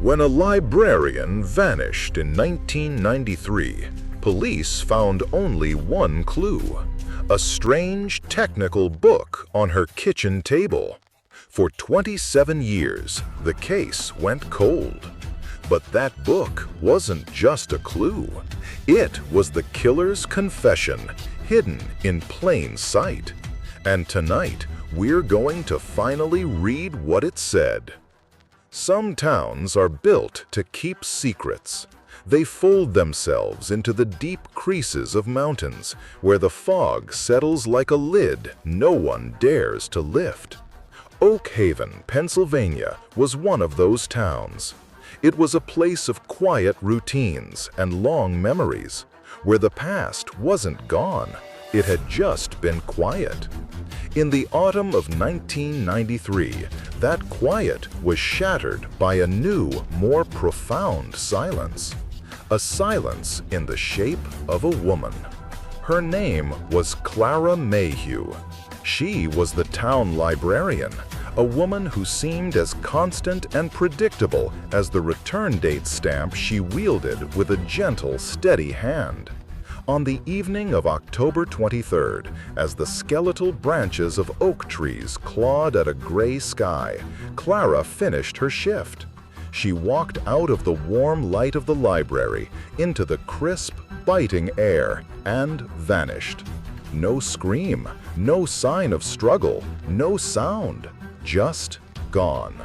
When a librarian vanished in 1993, police found only one clue: a strange technical book on her kitchen table. For 27 years, the case went cold. But that book wasn't just a clue. It was the killer's confession, hidden in plain sight. And tonight, we're going to finally read what it said. Some towns are built to keep secrets. They fold themselves into the deep creases of mountains, where the fog settles like a lid no one dares to lift. Oak Haven, Pennsylvania, was one of those towns. It was a place of quiet routines and long memories, where the past wasn't gone, it had just been quiet. In the autumn of 1993, that quiet was shattered by a new, more profound silence. A silence in the shape of a woman. Her name was Clara Mayhew. She was the town librarian, a woman who seemed as constant and predictable as the return date stamp she wielded with a gentle, steady hand. On the evening of October 23rd, as the skeletal branches of oak trees clawed at a gray sky, Clara finished her shift. She walked out of the warm light of the library into the crisp, biting air and vanished. No scream, no sign of struggle, no sound, just gone.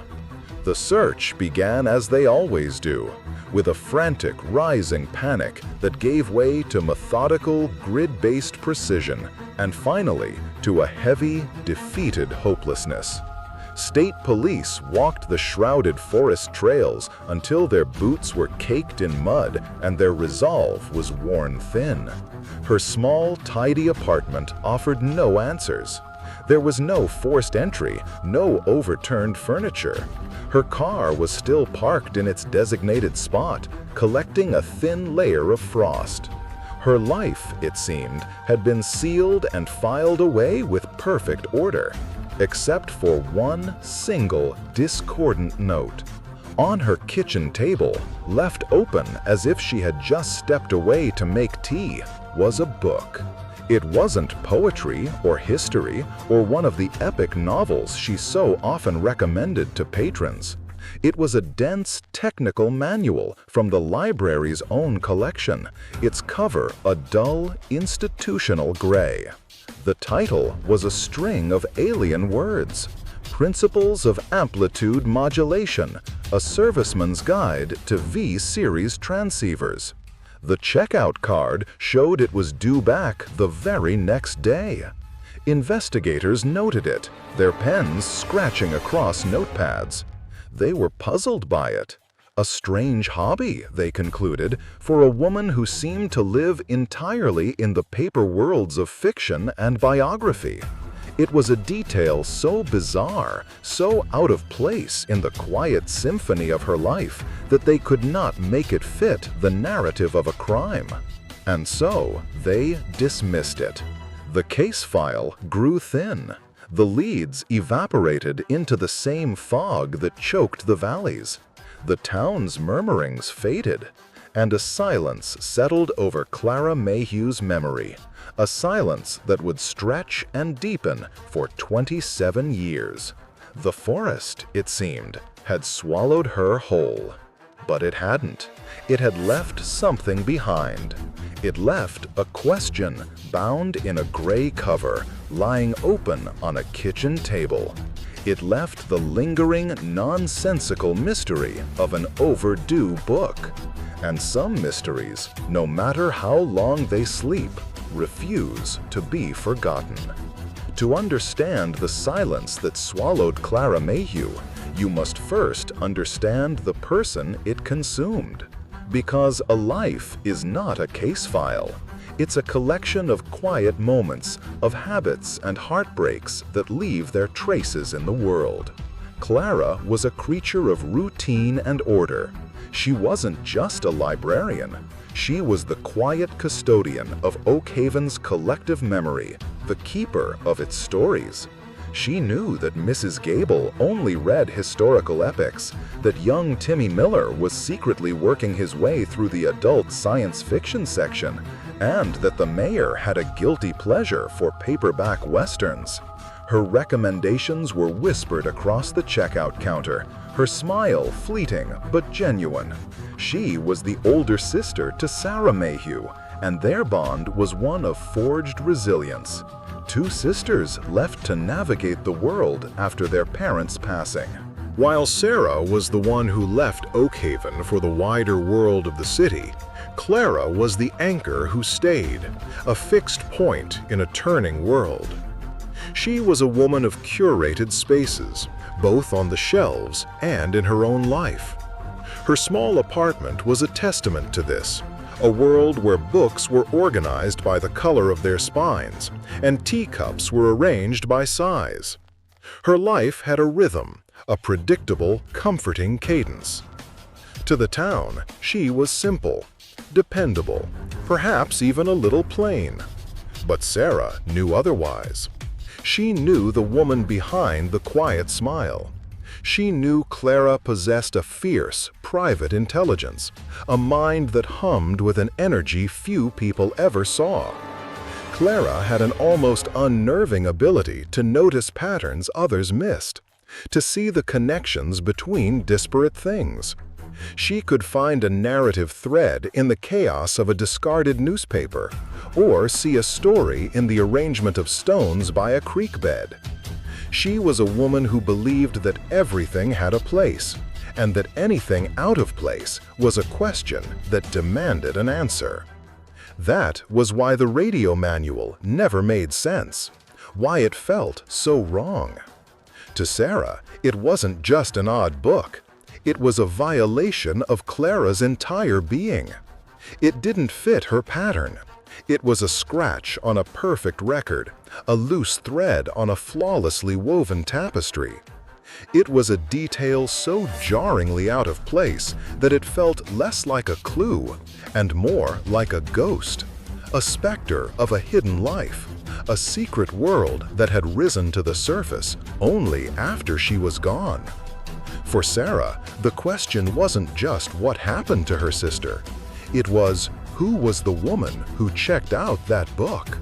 The search began as they always do, with a frantic, rising panic that gave way to methodical, grid-based precision, and finally to a heavy, defeated hopelessness. State police walked the shrouded forest trails until their boots were caked in mud and their resolve was worn thin. Her small, tidy apartment offered no answers. There was no forced entry, no overturned furniture. Her car was still parked in its designated spot, collecting a thin layer of frost. Her life, it seemed, had been sealed and filed away with perfect order, except for one single discordant note. On her kitchen table, left open as if she had just stepped away to make tea, was a book. It wasn't poetry or history or one of the epic novels she so often recommended to patrons. It was a dense, technical manual from the library's own collection, its cover a dull, institutional gray. The title was a string of alien words. Principles of Amplitude Modulation, a Serviceman's Guide to V-Series Transceivers. The checkout card showed it was due back the very next day. Investigators noted it, their pens scratching across notepads. They were puzzled by it. A strange hobby, they concluded, for a woman who seemed to live entirely in the paper worlds of fiction and biography. It was a detail so bizarre, so out of place in the quiet symphony of her life, that they could not make it fit the narrative of a crime. And so, they dismissed it. The case file grew thin. The leads evaporated into the same fog that choked the valleys. The town's murmurings faded, and a silence settled over Clara Mayhew's memory. A silence that would stretch and deepen for 27 years. The forest, it seemed, had swallowed her whole. But it hadn't. It had left something behind. It left a question bound in a gray cover, lying open on a kitchen table. It left the lingering, nonsensical mystery of an overdue book. And some mysteries, no matter how long they sleep, refuse to be forgotten. To understand the silence that swallowed Clara Mayhew, you must first understand the person it consumed. Because a life is not a case file. It's a collection of quiet moments, of habits and heartbreaks that leave their traces in the world. Clara was a creature of routine and order. She wasn't just a librarian. She was the quiet custodian of Oak Haven's collective memory, the keeper of its stories. She knew that Mrs. Gable only read historical epics, that young Timmy Miller was secretly working his way through the adult science fiction section, and that the mayor had a guilty pleasure for paperback westerns. Her recommendations were whispered across the checkout counter, her smile fleeting but genuine. She was the older sister to Clara Mayhew, and their bond was one of forged resilience. Two sisters left to navigate the world after their parents' passing. While Sarah was the one who left Oakhaven for the wider world of the city, Clara was the anchor who stayed, a fixed point in a turning world. She was a woman of curated spaces, both on the shelves and in her own life. Her small apartment was a testament to this, a world where books were organized by the color of their spines, and teacups were arranged by size. Her life had a rhythm, a predictable, comforting cadence. To the town, she was simple, dependable, perhaps even a little plain. But Sarah knew otherwise. She knew the woman behind the quiet smile. She knew Clara possessed a fierce, private intelligence, a mind that hummed with an energy few people ever saw. Clara had an almost unnerving ability to notice patterns others missed, to see the connections between disparate things. She could find a narrative thread in the chaos of a discarded newspaper, or see a story in the arrangement of stones by a creek bed. She was a woman who believed that everything had a place, and that anything out of place was a question that demanded an answer. That was why the radio manual never made sense, why it felt so wrong. To Sarah, it wasn't just an odd book. It was a violation of Clara's entire being. It didn't fit her pattern. It was a scratch on a perfect record, a loose thread on a flawlessly woven tapestry. It was a detail so jarringly out of place that it felt less like a clue and more like a ghost, a specter of a hidden life, a secret world that had risen to the surface only after she was gone. For Sarah, the question wasn't just what happened to her sister. It was, who was the woman who checked out that book?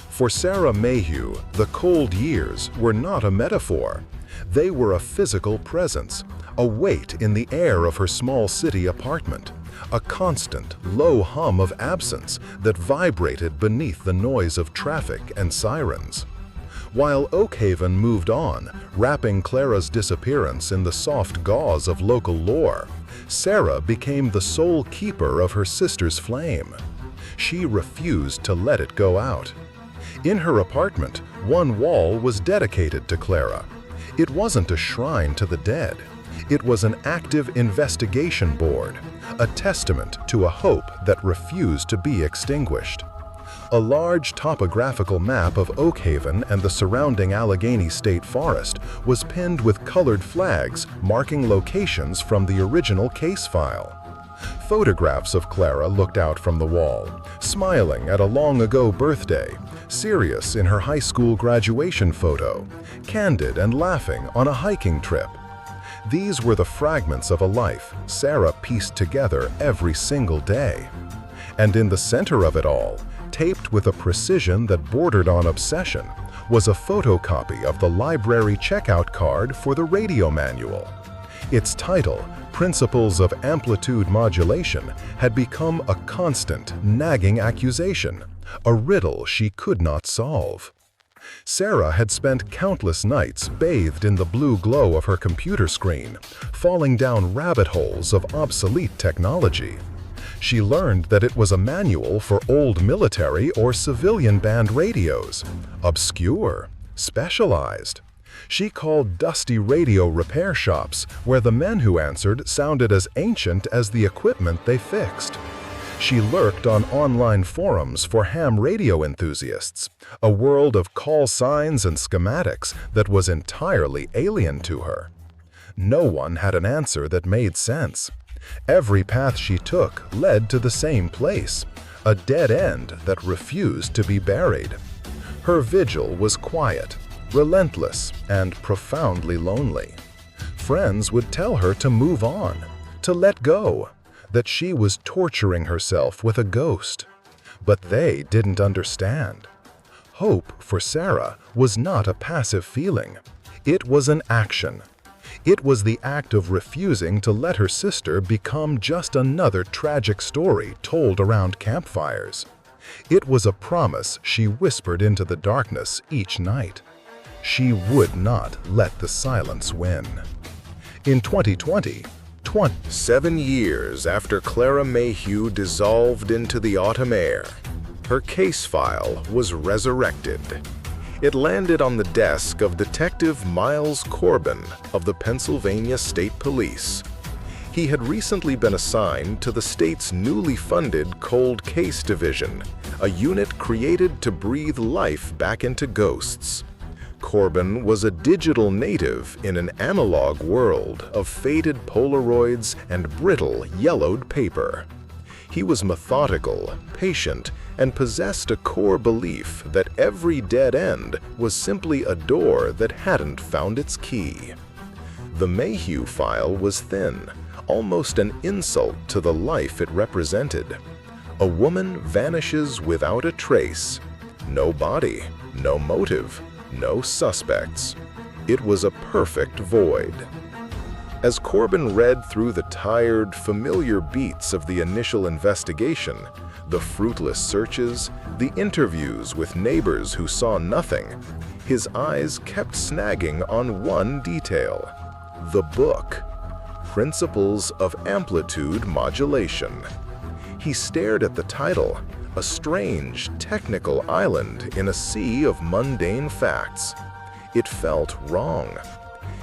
For Clara Mayhew, the cold years were not a metaphor. They were a physical presence, a weight in the air of her small city apartment, a constant, low hum of absence that vibrated beneath the noise of traffic and sirens. While Oakhaven moved on, wrapping Clara's disappearance in the soft gauze of local lore, Sarah became the sole keeper of her sister's flame. She refused to let it go out. In her apartment, one wall was dedicated to Clara. It wasn't a shrine to the dead. It was an active investigation board, a testament to a hope that refused to be extinguished. A large topographical map of Oakhaven and the surrounding Allegheny State Forest was pinned with colored flags marking locations from the original case file. Photographs of Clara looked out from the wall, smiling at a long-ago birthday, serious in her high school graduation photo, candid and laughing on a hiking trip. These were the fragments of a life Sarah pieced together every single day. And in the center of it all, taped with a precision that bordered on obsession, was a photocopy of the library checkout card for the radio manual. Its title, Principles of Amplitude Modulation, had become a constant, nagging accusation, a riddle she could not solve. Sarah had spent countless nights bathed in the blue glow of her computer screen, falling down rabbit holes of obsolete technology. She learned that it was a manual for old military or civilian band radios, obscure, specialized. She called dusty radio repair shops where the men who answered sounded as ancient as the equipment they fixed. She lurked on online forums for ham radio enthusiasts, a world of call signs and schematics that was entirely alien to her. No one had an answer that made sense. Every path she took led to the same place, a dead end that refused to be buried. Her vigil was quiet, relentless and profoundly lonely. Friends would tell her to move on, to let go, that she was torturing herself with a ghost. But they didn't understand. Hope for Sarah was not a passive feeling. It was an action. It was the act of refusing to let her sister become just another tragic story told around campfires. It was a promise she whispered into the darkness each night. She would not let the silence win. In 2020, 27 years after Clara Mayhew dissolved into the autumn air, her case file was resurrected. It landed on the desk of Detective Miles Corbin of the Pennsylvania State Police. He had recently been assigned to the state's newly funded Cold Case Division, a unit created to breathe life back into ghosts. Corbin was a digital native in an analog world of faded Polaroids and brittle, yellowed paper. He was methodical, patient, and possessed a core belief that every dead end was simply a door that hadn't found its key. The Mayhew file was thin, almost an insult to the life it represented. A woman vanishes without a trace. No body, no motive, no suspects. It was a perfect void. As Corbin read through the tired, familiar beats of the initial investigation, the fruitless searches, the interviews with neighbors who saw nothing, his eyes kept snagging on one detail: the book, Principles of Amplitude Modulation. He stared at the title, a strange, technical island in a sea of mundane facts. It felt wrong.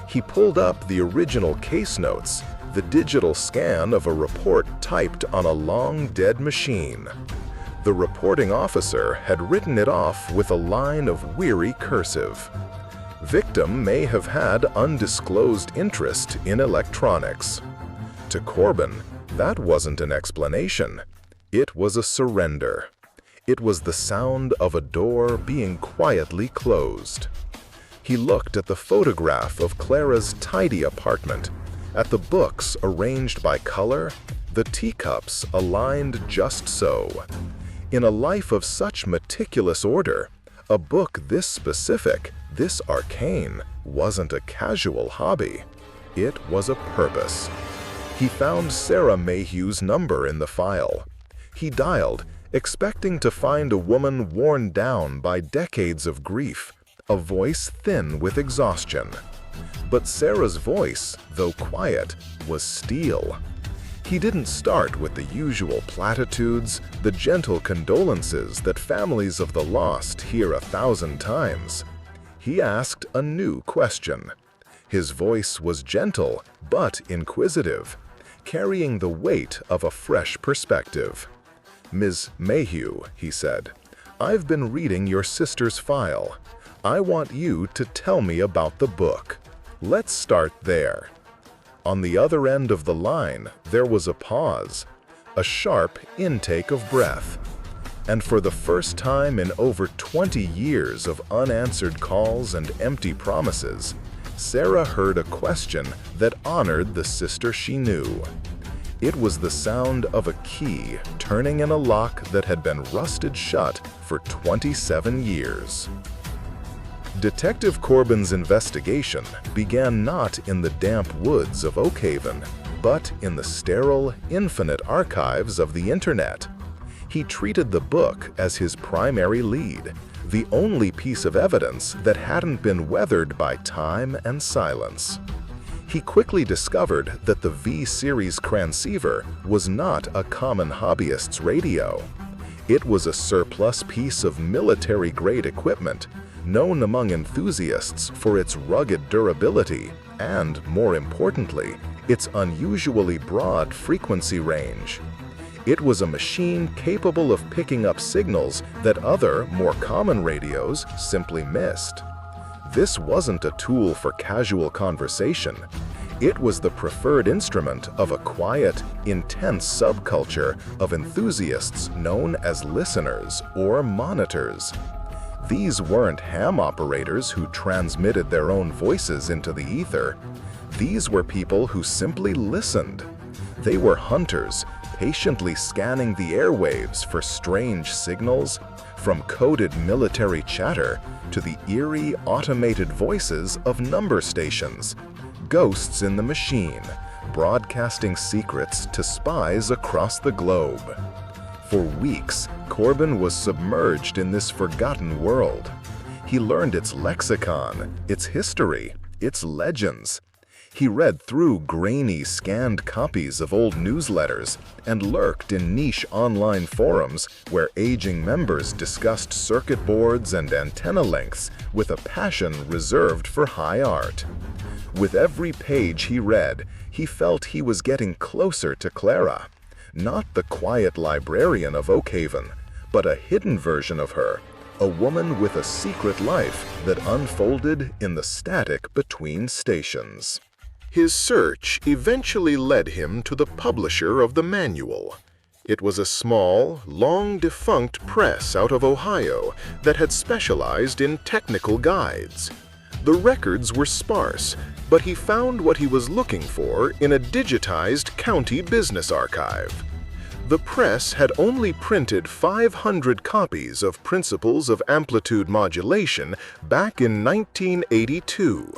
He pulled up the original case notes, the digital scan of a report typed on a long dead machine. The reporting officer had written it off with a line of weary cursive. Victim may have had undisclosed interest in electronics. To Corbin, that wasn't an explanation. It was a surrender. It was the sound of a door being quietly closed. He looked at the photograph of Clara's tidy apartment, at the books arranged by color, the teacups aligned just so. In a life of such meticulous order, a book this specific, this arcane, wasn't a casual hobby. It was a purpose. He found Sarah Mayhew's number in the file. He dialed, expecting to find a woman worn down by decades of grief, a voice thin with exhaustion. But Sarah's voice, though quiet, was steel. He didn't start with the usual platitudes, the gentle condolences that families of the lost hear 1,000 times. He asked a new question. His voice was gentle, but inquisitive, carrying the weight of a fresh perspective. "Ms. Mayhew," he said, "I've been reading your sister's file. I want you to tell me about the book. Let's start there." On the other end of the line, there was a pause, a sharp intake of breath. And for the first time in over 20 years of unanswered calls and empty promises, Sarah heard a question that honored the sister she knew. It was the sound of a key turning in a lock that had been rusted shut for 27 years. Detective Corbin's investigation began not in the damp woods of Oakhaven, but in the sterile, infinite archives of the Internet. He treated the book as his primary lead, the only piece of evidence that hadn't been weathered by time and silence. He quickly discovered that the V-series transceiver was not a common hobbyist's radio. It was a surplus piece of military-grade equipment, known among enthusiasts for its rugged durability and, more importantly, its unusually broad frequency range. It was a machine capable of picking up signals that other, more common radios simply missed. This wasn't a tool for casual conversation. It was the preferred instrument of a quiet, intense subculture of enthusiasts known as listeners or monitors. These weren't ham operators who transmitted their own voices into the ether. These were people who simply listened. They were hunters, patiently scanning the airwaves for strange signals, from coded military chatter to the eerie automated voices of number stations, ghosts in the machine, broadcasting secrets to spies across the globe. For weeks, Corbin was submerged in this forgotten world. He learned its lexicon, its history, its legends. He read through grainy, scanned copies of old newsletters and lurked in niche online forums where aging members discussed circuit boards and antenna lengths with a passion reserved for high art. With every page he read, he felt he was getting closer to Clara, not the quiet librarian of Oakhaven, but a hidden version of her, a woman with a secret life that unfolded in the static between stations. His search eventually led him to the publisher of the manual. It was a small, long-defunct press out of Ohio that had specialized in technical guides. The records were sparse, but he found what he was looking for in a digitized county business archive. The press had only printed 500 copies of Principles of Amplitude Modulation back in 1982.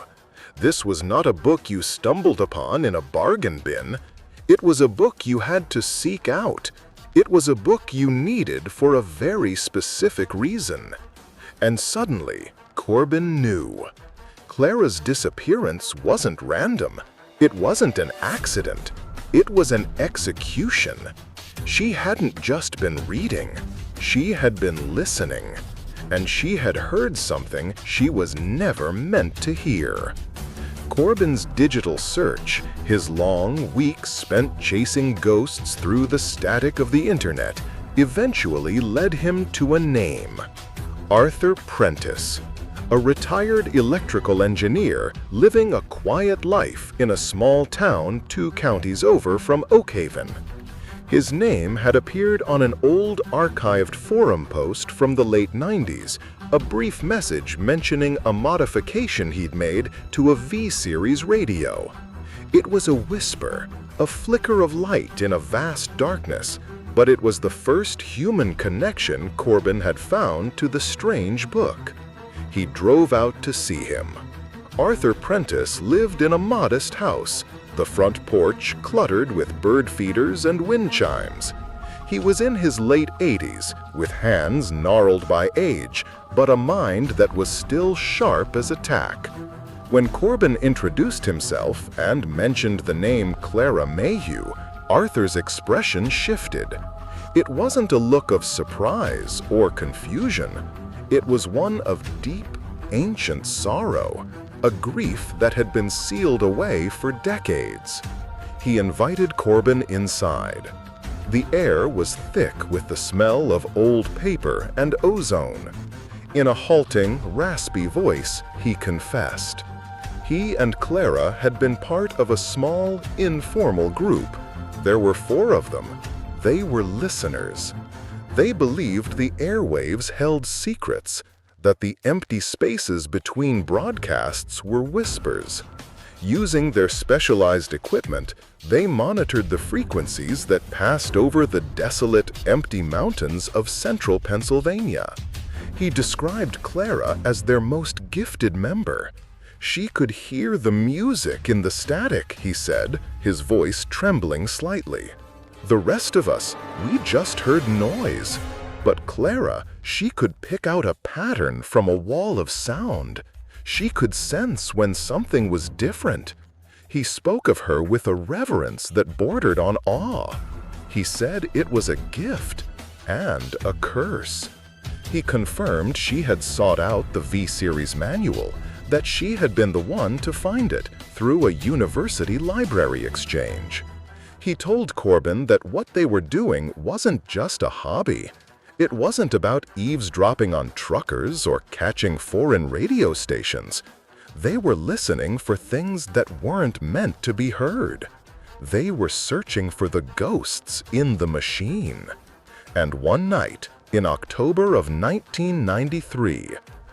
This was not a book you stumbled upon in a bargain bin. It was a book you had to seek out. It was a book you needed for a very specific reason. And suddenly, Corbin knew. Clara's disappearance wasn't random. It wasn't an accident. It was an execution. She hadn't just been reading. She had been listening. And she had heard something she was never meant to hear. Corbin's digital search, his long weeks spent chasing ghosts through the static of the internet, eventually led him to a name: Arthur Prentice, a retired electrical engineer living a quiet life in a small town 2 counties over from Oakhaven. His name had appeared on an old archived forum post from the late 90s, a brief message mentioning a modification he'd made to a V-series radio. It was a whisper, a flicker of light in a vast darkness, but it was the first human connection Corbin had found to the strange book. He drove out to see him. Arthur Prentice lived in a modest house, the front porch cluttered with bird feeders and wind chimes. He was in his late 80s, with hands gnarled by age, but a mind that was still sharp as a tack. When Corbin introduced himself and mentioned the name Clara Mayhew, Arthur's expression shifted. It wasn't a look of surprise or confusion. It was one of deep, ancient sorrow, a grief that had been sealed away for decades. He invited Corbin inside. The air was thick with the smell of old paper and ozone. In a halting, raspy voice, he confessed. He and Clara had been part of a small, informal group. There were 4 of them. They were listeners. They believed the airwaves held secrets, that the empty spaces between broadcasts were whispers. Using their specialized equipment, they monitored the frequencies that passed over the desolate, empty mountains of central Pennsylvania. He described Clara as their most gifted member. She could hear the music in the static, he said, his voice trembling slightly. The rest of us, we just heard noise. But Clara, she could pick out a pattern from a wall of sound. She could sense when something was different. He spoke of her with a reverence that bordered on awe. He said it was a gift and a curse. He confirmed she had sought out the V-Series manual, that she had been the one to find it through a university library exchange. He told Corbin that what they were doing wasn't just a hobby. It wasn't about eavesdropping on truckers or catching foreign radio stations. They were listening for things that weren't meant to be heard. They were searching for the ghosts in the machine. And one night, In October of 1993,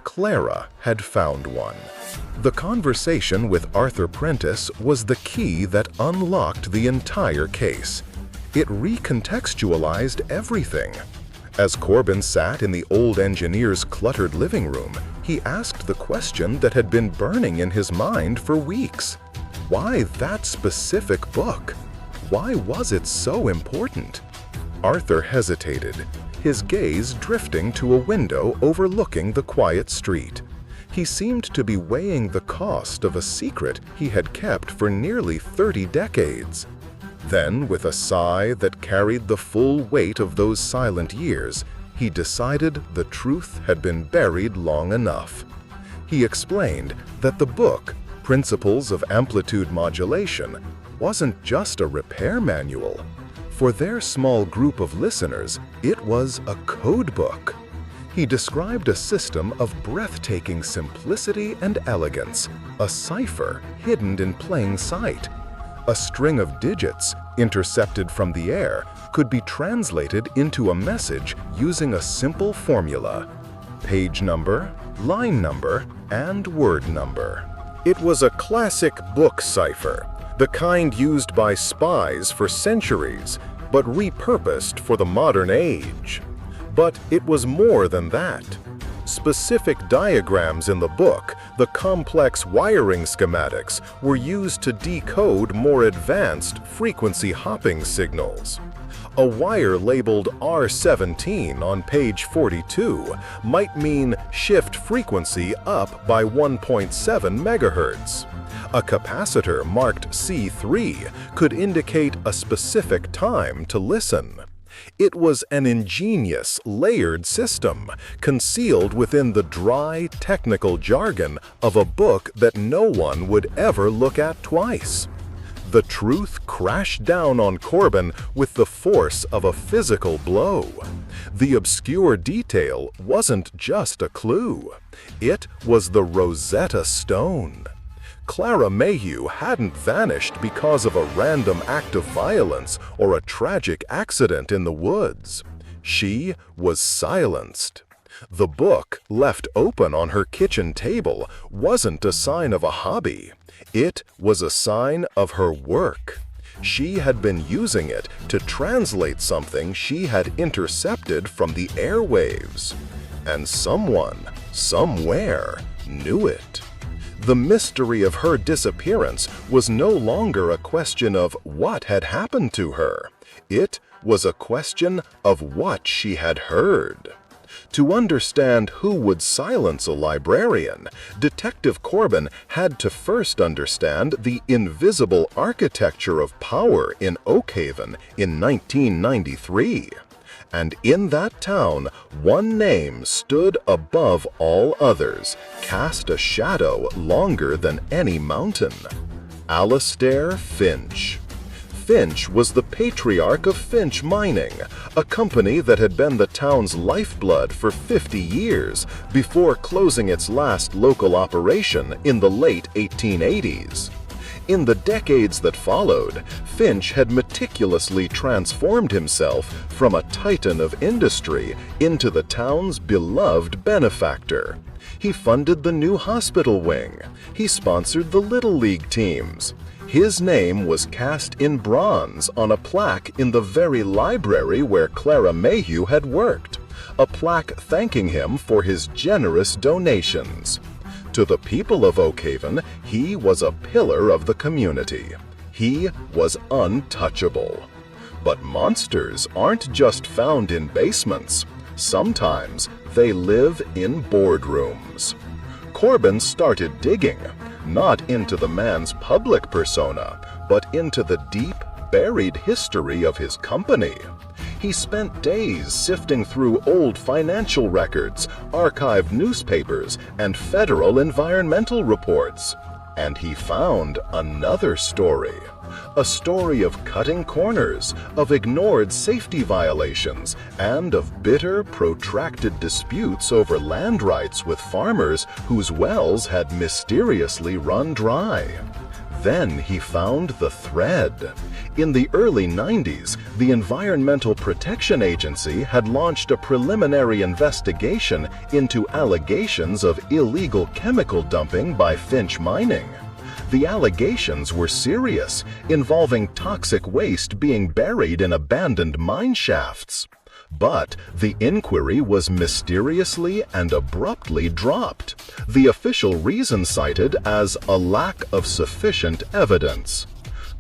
Clara had found one. The conversation with Arthur Prentice was the key that unlocked the entire case. It recontextualized everything. As Corbin sat in the old engineer's cluttered living room, he asked the question that had been burning in his mind for weeks. Why that specific book? Why was it so important? Arthur hesitated, his gaze drifting to a window overlooking the quiet street. He seemed to be weighing the cost of a secret he had kept for nearly 30 decades. Then, with a sigh that carried the full weight of those silent years, he decided the truth had been buried long enough. He explained that the book, Principles of Amplitude Modulation, wasn't just a repair manual. For their small group of listeners, it was a code book. He described a system of breathtaking simplicity and elegance, a cipher hidden in plain sight. A string of digits, intercepted from the air, could be translated into a message using a simple formula: page number, line number, and word number. It was a classic book cipher, the kind used by spies for centuries, but repurposed for the modern age. But it was more than that. Specific diagrams in the book, the complex wiring schematics, were used to decode more advanced frequency hopping signals. A wire labeled R17 on page 42 might mean shift frequency up by 1.7 MHz. A capacitor marked C3 could indicate a specific time to listen. It was an ingenious, layered system, concealed within the dry, technical jargon of a book that no one would ever look at twice. The truth crashed down on Corbin with the force of a physical blow. The obscure detail wasn't just a clue. It was the Rosetta Stone. Clara Mayhew hadn't vanished because of a random act of violence or a tragic accident in the woods. She was silenced. The book, left open on her kitchen table, wasn't a sign of a hobby. It was a sign of her work. She had been using it to translate something she had intercepted from the airwaves. And someone, somewhere, knew it. The mystery of her disappearance was no longer a question of what had happened to her. It was a question of what she had heard. To understand who would silence a librarian, Detective Corbin had to first understand the invisible architecture of power in Oakhaven in 1993. And in that town, one name stood above all others, cast a shadow longer than any mountain: Alastair Finch. Finch was the patriarch of Finch Mining, a company that had been the town's lifeblood for 50 years before closing its last local operation in the late 1880s. In the decades that followed, Finch had meticulously transformed himself from a titan of industry into the town's beloved benefactor. He funded the new hospital wing. He sponsored the Little League teams. His name was cast in bronze on a plaque in the very library where Clara Mayhew had worked, a plaque thanking him for his generous donations. To the people of Oakhaven, he was a pillar of the community. He was untouchable. But monsters aren't just found in basements. Sometimes they live in boardrooms. Corbin started digging, not into the man's public persona, but into the deep, buried history of his company. He spent days sifting through old financial records, archived newspapers, and federal environmental reports. And he found another story. A story of cutting corners, of ignored safety violations, and of bitter, protracted disputes over land rights with farmers whose wells had mysteriously run dry. Then he found the thread. In the early 90s, the Environmental Protection Agency had launched a preliminary investigation into allegations of illegal chemical dumping by Finch Mining. The allegations were serious, involving toxic waste being buried in abandoned mine shafts. But the inquiry was mysteriously and abruptly dropped, the official reason cited as a lack of sufficient evidence.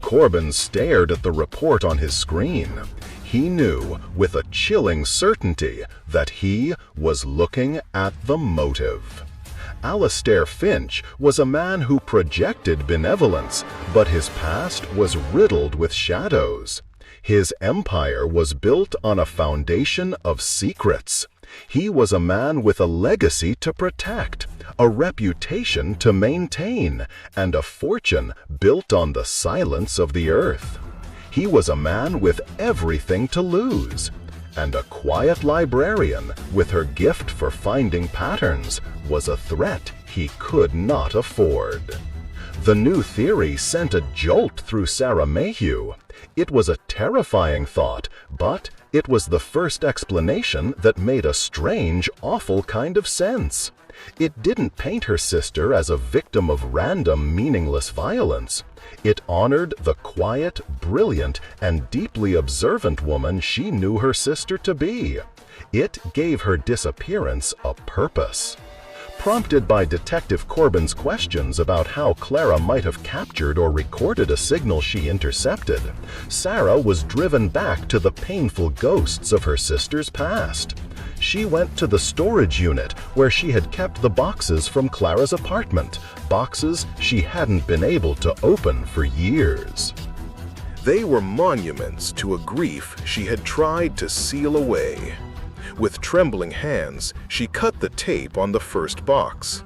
Corbin stared at the report on his screen. He knew with a chilling certainty that he was looking at the motive. Alastair Finch was a man who projected benevolence, but his past was riddled with shadows. His empire was built on a foundation of secrets. He was a man with a legacy to protect, a reputation to maintain, and a fortune built on the silence of the earth. He was a man with everything to lose. And a quiet librarian, with her gift for finding patterns, was a threat he could not afford. The new theory sent a jolt through Clara Mayhew. It was a terrifying thought, but it was the first explanation that made a strange, awful kind of sense. It didn't paint her sister as a victim of random, meaningless violence. It honored the quiet, brilliant, and deeply observant woman she knew her sister to be. It gave her disappearance a purpose. Prompted by Detective Corbin's questions about how Clara might have captured or recorded a signal she intercepted, Sarah was driven back to the painful ghosts of her sister's past. She went to the storage unit where she had kept the boxes from Clara's apartment, boxes she hadn't been able to open for years. They were monuments to a grief she had tried to seal away. With trembling hands, she cut the tape on the first box.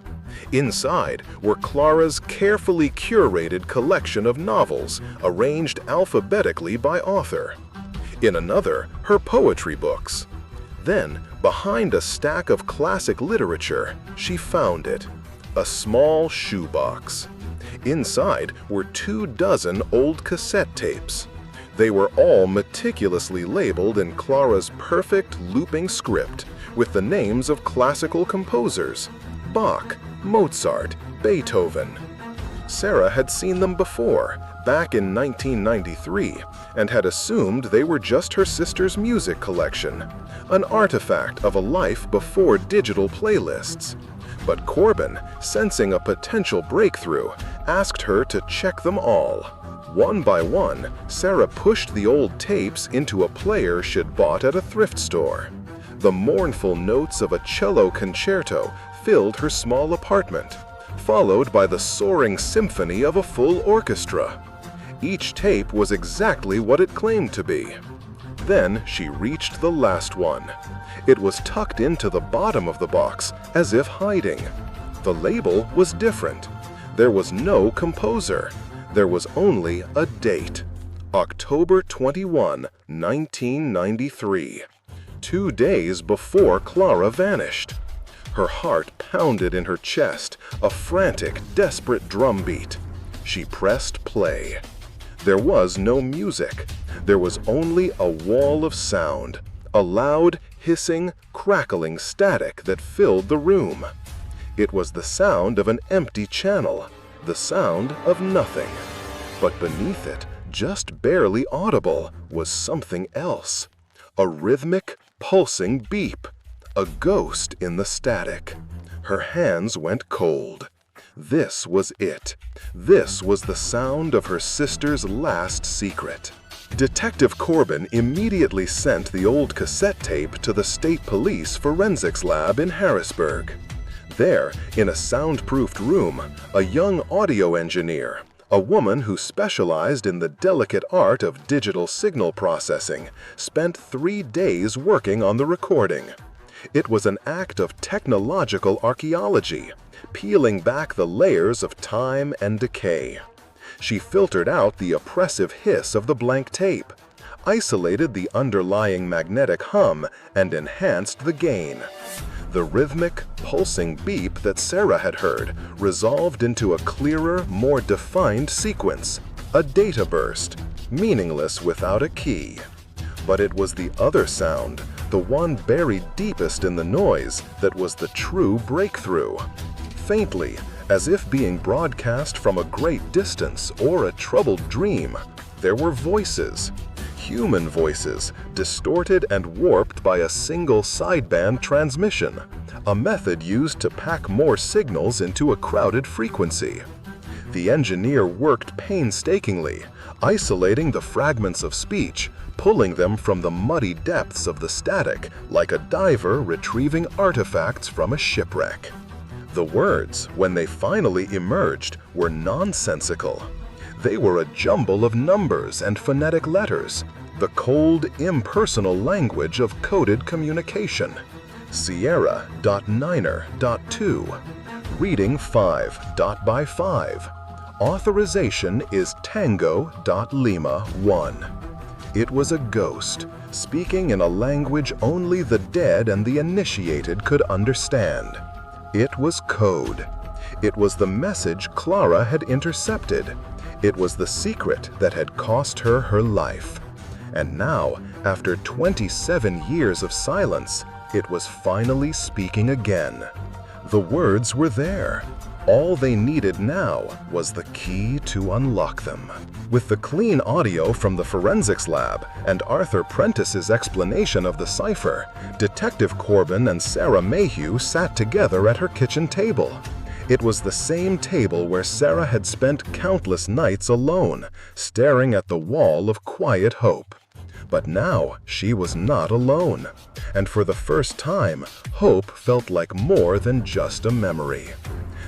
Inside were Clara's carefully curated collection of novels, arranged alphabetically by author. In another, her poetry books. Then, behind a stack of classic literature, she found it, a small shoebox. Inside were 24 old cassette tapes. They were all meticulously labeled in Clara's perfect looping script, with the names of classical composers: Bach, Mozart, Beethoven. Sarah had seen them before, back in 1993, and had assumed they were just her sister's music collection, an artifact of a life before digital playlists. But Corbin, sensing a potential breakthrough, asked her to check them all. One by one, Sarah pushed the old tapes into a player she'd bought at a thrift store. The mournful notes of a cello concerto filled her small apartment, followed by the soaring symphony of a full orchestra. Each tape was exactly what it claimed to be. Then she reached the last one. It was tucked into the bottom of the box, as if hiding. The label was different. There was no composer. There was only a date: October 21, 1993. 2 days before Clara vanished. Her heart pounded in her chest, a frantic, desperate drumbeat. She pressed play. There was no music. There was only a wall of sound, a loud, hissing, crackling static that filled the room. It was the sound of an empty channel, the sound of nothing. But beneath it, just barely audible, was something else. A rhythmic, pulsing beep. A ghost in the static. Her hands went cold. This was it. This was the sound of her sister's last secret. Detective Corbin immediately sent the old cassette tape to the State Police Forensics Lab in Harrisburg. There, in a soundproofed room, a young audio engineer, a woman who specialized in the delicate art of digital signal processing, spent 3 days working on the recording. It was an act of technological archaeology, peeling back the layers of time and decay. She filtered out the oppressive hiss of the blank tape, isolated the underlying magnetic hum, and enhanced the gain. The rhythmic, pulsing beep that Sarah had heard resolved into a clearer, more defined sequence, a data burst, meaningless without a key. But it was the other sound, the one buried deepest in the noise, that was the true breakthrough. Faintly, as if being broadcast from a great distance or a troubled dream, there were voices. Human voices, distorted and warped by a single sideband transmission, a method used to pack more signals into a crowded frequency. The engineer worked painstakingly, isolating the fragments of speech, pulling them from the muddy depths of the static like a diver retrieving artifacts from a shipwreck. The words, when they finally emerged, were nonsensical. They were a jumble of numbers and phonetic letters, the cold, impersonal language of coded communication. Sierra.Niner.2. Reading 5. By 5. Authorization is Tango.Lima 1. It was a ghost, speaking in a language only the dead and the initiated could understand. It was code. It was the message Clara had intercepted. It was the secret that had cost her her life. And now, after 27 years of silence, it was finally speaking again. The words were there. All they needed now was the key to unlock them. With the clean audio from the forensics lab and Arthur Prentice's explanation of the cipher, Detective Corbin and Clara Mayhew sat together at her kitchen table. It was the same table where Sarah had spent countless nights alone, staring at the wall of quiet hope. But now she was not alone, and for the first time, hope felt like more than just a memory.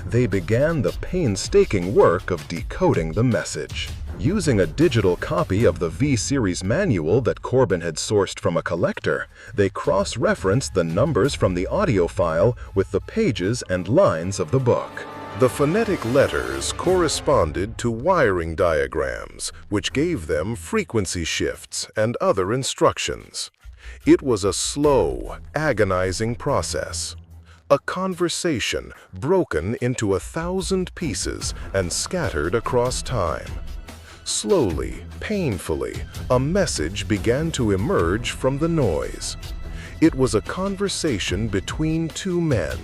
They began the painstaking work of decoding the message. Using a digital copy of the V-Series manual that Corbin had sourced from a collector, they cross-referenced the numbers from the audio file with the pages and lines of the book. The phonetic letters corresponded to wiring diagrams, which gave them frequency shifts and other instructions. It was a slow, agonizing process. A conversation broken into 1,000 pieces and scattered across time. Slowly, painfully, a message began to emerge from the noise. It was a conversation between two men,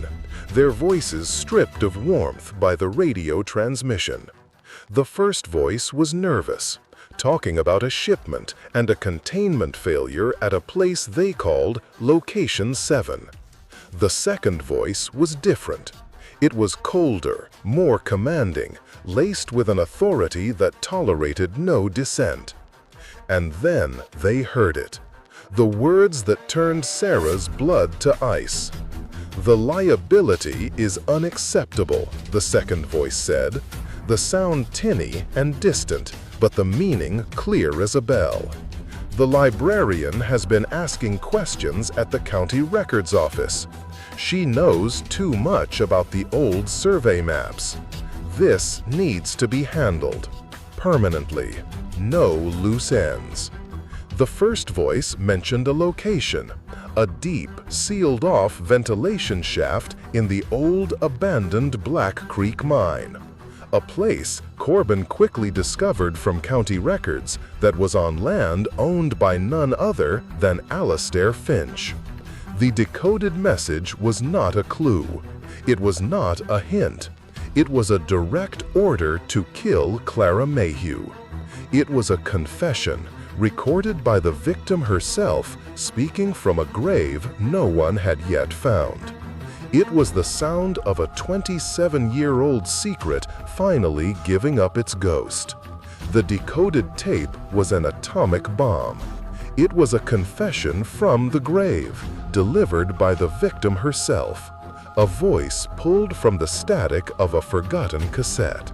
their voices stripped of warmth by the radio transmission. The first voice was nervous, talking about a shipment and a containment failure at a place they called Location 7. The second voice was different. It was colder, more commanding, laced with an authority that tolerated no dissent. And then they heard it. The words that turned Sarah's blood to ice. "The liability is unacceptable," the second voice said. The sound tinny and distant, but the meaning clear as a bell. "The librarian has been asking questions at the county records office. She knows too much about the old survey maps. This needs to be handled. Permanently. No loose ends." The first voice mentioned a location, a deep, sealed-off ventilation shaft in the old, abandoned Black Creek mine. A place Corbin quickly discovered from county records that was on land owned by none other than Alastair Finch. The decoded message was not a clue. It was not a hint. It was a direct order to kill Clara Mayhew. It was a confession, recorded by the victim herself, speaking from a grave no one had yet found. It was the sound of a 27-year-old secret finally giving up its ghost. The decoded tape was an atomic bomb. It was a confession from the grave, delivered by the victim herself, a voice pulled from the static of a forgotten cassette.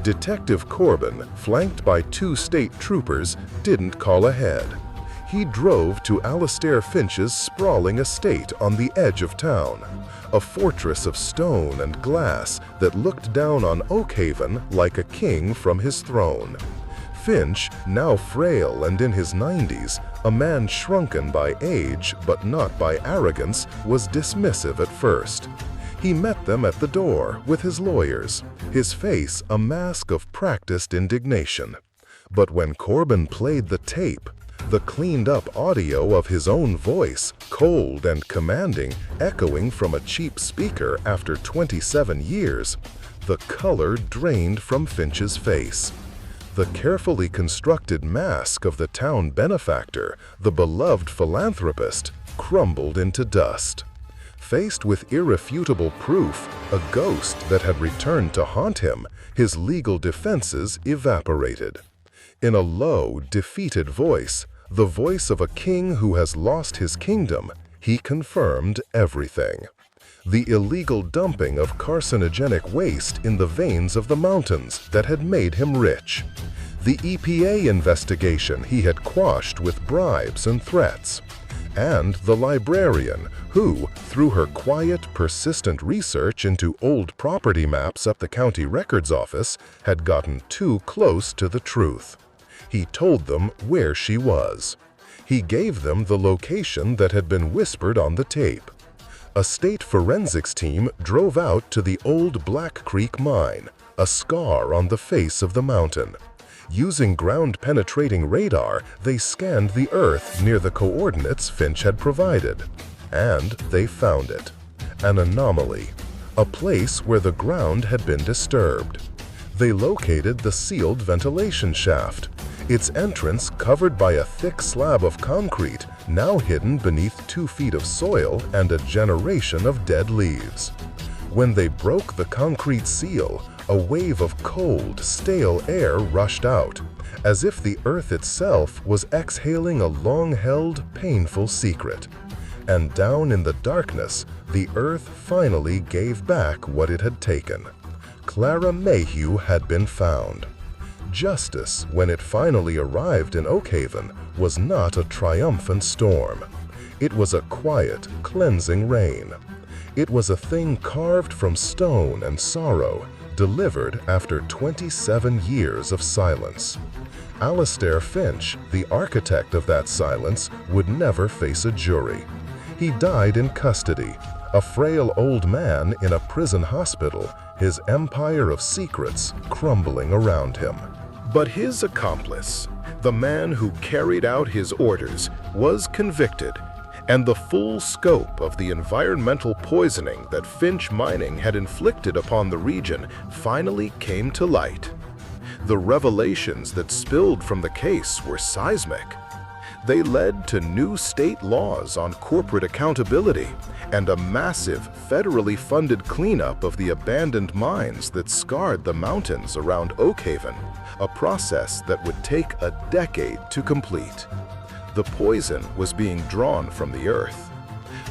Detective Corbin, flanked by 2 state troopers, didn't call ahead. He drove to Alastair Finch's sprawling estate on the edge of town, a fortress of stone and glass that looked down on Oakhaven like a king from his throne. Finch, now frail and in his 90s, a man shrunken by age but not by arrogance, was dismissive at first. He met them at the door with his lawyers, his face a mask of practiced indignation. But when Corbin played the tape, the cleaned-up audio of his own voice, cold and commanding, echoing from a cheap speaker after 27 years, the color drained from Finch's face. The carefully constructed mask of the town benefactor, the beloved philanthropist, crumbled into dust. Faced with irrefutable proof, a ghost that had returned to haunt him, his legal defenses evaporated. In a low, defeated voice, the voice of a king who has lost his kingdom, he confirmed everything. The illegal dumping of carcinogenic waste in the veins of the mountains that had made him rich. The EPA investigation he had quashed with bribes and threats. And the librarian who, through her quiet, persistent research into old property maps up the county records office, had gotten too close to the truth. He told them where she was. He gave them the location that had been whispered on the tape. A state forensics team drove out to the old Black Creek mine, a scar on the face of the mountain. Using ground-penetrating radar, they scanned the earth near the coordinates Finch had provided. And they found it. An anomaly. A place where the ground had been disturbed. They located the sealed ventilation shaft, its entrance covered by a thick slab of concrete, now hidden beneath 2 feet of soil and a generation of dead leaves. When they broke the concrete seal, a wave of cold, stale air rushed out, as if the earth itself was exhaling a long-held, painful secret. And down in the darkness, the earth finally gave back what it had taken. Clara Mayhew had been found. Justice, when it finally arrived in Oakhaven, was not a triumphant storm. It was a quiet, cleansing rain. It was a thing carved from stone and sorrow, delivered after 27 years of silence. Alistair Finch, the architect of that silence, would never face a jury. He died in custody, a frail old man in a prison hospital, his empire of secrets crumbling around him. But his accomplice, the man who carried out his orders, was convicted, and the full scope of the environmental poisoning that Finch Mining had inflicted upon the region finally came to light. The revelations that spilled from the case were seismic. They led to new state laws on corporate accountability and a massive, federally funded cleanup of the abandoned mines that scarred the mountains around Oakhaven, a process that would take a decade to complete. The poison was being drawn from the earth.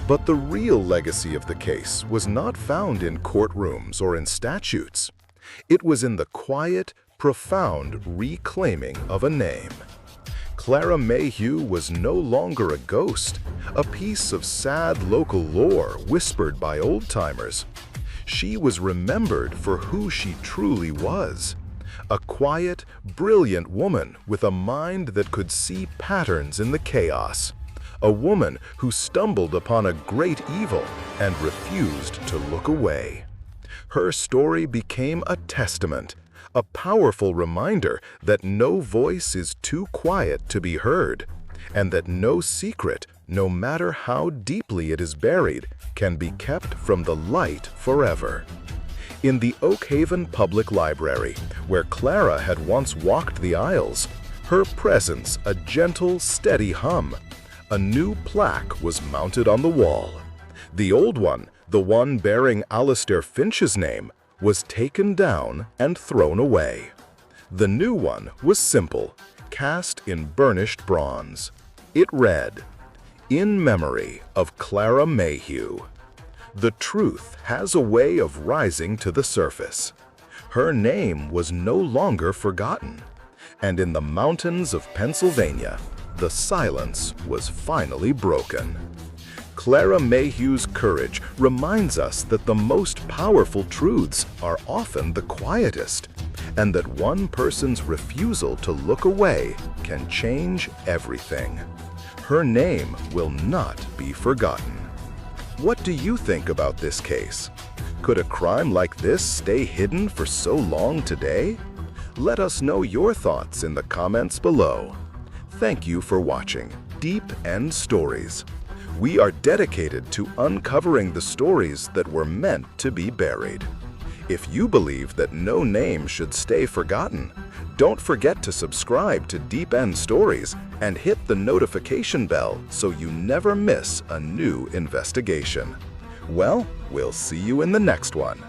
But the real legacy of the case was not found in courtrooms or in statutes. It was in the quiet, profound reclaiming of a name. Clara Mayhew was no longer a ghost, a piece of sad local lore whispered by old-timers. She was remembered for who she truly was. A quiet, brilliant woman with a mind that could see patterns in the chaos. A woman who stumbled upon a great evil and refused to look away. Her story became a testament, a powerful reminder that no voice is too quiet to be heard, and that no secret, no matter how deeply it is buried, can be kept from the light forever. In the Oakhaven Public Library, where Clara had once walked the aisles, her presence a gentle, steady hum. A new plaque was mounted on the wall. The old one, the one bearing Alistair Finch's name, was taken down and thrown away. The new one was simple, cast in burnished bronze. It read, "In memory of Clara Mayhew." The truth has a way of rising to the surface. Her name was no longer forgotten, and in the mountains of Pennsylvania, the silence was finally broken. Clara Mayhew's courage reminds us that the most powerful truths are often the quietest, and that one person's refusal to look away can change everything. Her name will not be forgotten. What do you think about this case? Could a crime like this stay hidden for so long today? Let us know your thoughts in the comments below. Thank you for watching Deep End Stories. We are dedicated to uncovering the stories that were meant to be buried. If you believe that no name should stay forgotten, don't forget to subscribe to Deep End Stories and hit the notification bell so you never miss a new investigation. Well, we'll see you in the next one.